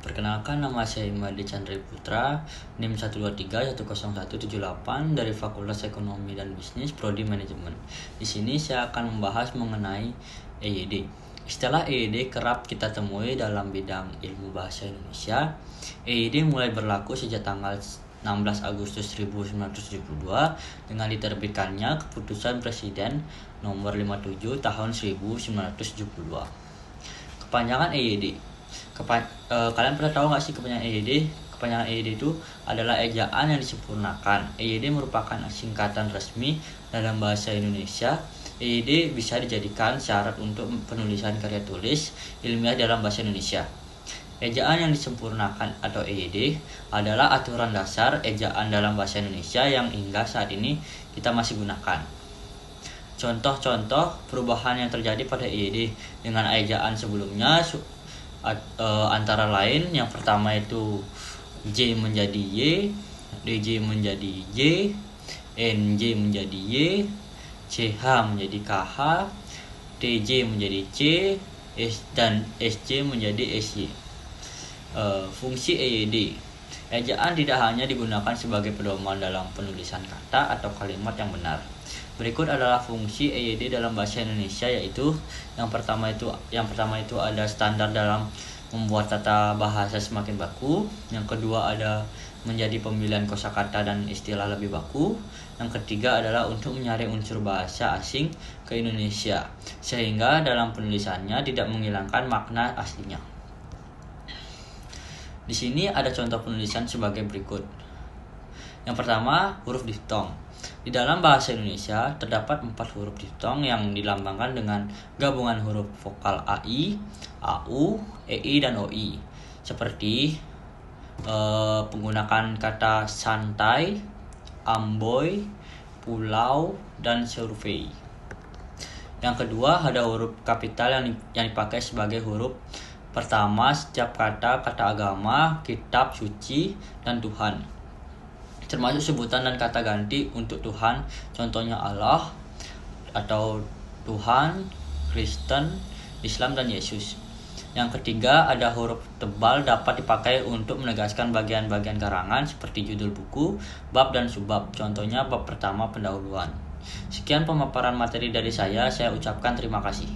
Perkenalkan, nama saya Imadi Chandra Putra, NIM 123-10178 dari Fakultas Ekonomi dan Bisnis, Prodi Manajemen. Di sini saya akan membahas mengenai EYD. Istilah EYD kerap kita temui dalam bidang ilmu bahasa Indonesia. EYD mulai berlaku sejak tanggal 16 Agustus 1972 dengan diterbitkannya Keputusan Presiden Nomor 57 Tahun 1972. Kepanjangan EYD. Kalian pernah tahu nggak sih kepanjangan EYD? Kepanjangan EYD itu adalah ejaan yang disempurnakan. EYD merupakan singkatan resmi dalam bahasa Indonesia. EYD bisa dijadikan syarat untuk penulisan karya tulis ilmiah dalam bahasa Indonesia. Ejaan yang disempurnakan atau EYD adalah aturan dasar ejaan dalam bahasa Indonesia yang hingga saat ini kita masih gunakan. Contoh-contoh perubahan yang terjadi pada EYD dengan ejaan sebelumnya antara lain, yang pertama itu J menjadi Y, DJ menjadi Y, NJ menjadi Y, CH menjadi KH, TJ menjadi C, dan SC menjadi SY. Fungsi EYD. Ejaan tidak hanya digunakan sebagai pedoman dalam penulisan kata atau kalimat yang benar. Berikut adalah fungsi EYD dalam bahasa Indonesia, yaitu yang pertama itu ada standar dalam membuat tata bahasa semakin baku. Yang kedua ada menjadi pemilihan kosakata dan istilah lebih baku. Yang ketiga adalah untuk menyaring unsur bahasa asing ke Indonesia sehingga dalam penulisannya tidak menghilangkan makna aslinya. Di sini ada contoh penulisan sebagai berikut. Yang pertama, huruf diftong. Di dalam bahasa Indonesia terdapat 4 huruf diftong yang dilambangkan dengan gabungan huruf vokal AI, AU, EI, dan OI. Seperti penggunaan kata santai, amboy, pulau, dan survei. Yang kedua, ada huruf kapital yang dipakai sebagai huruf pertama setiap kata agama, kitab suci, dan Tuhan, termasuk sebutan dan kata ganti untuk Tuhan, contohnya Allah atau Tuhan, Kristen, Islam, dan Yesus. Yang ketiga, ada huruf tebal dapat dipakai untuk menegaskan bagian-bagian karangan seperti judul buku, bab, dan subbab, contohnya bab pertama pendahuluan. Sekian pemaparan materi dari saya ucapkan terima kasih.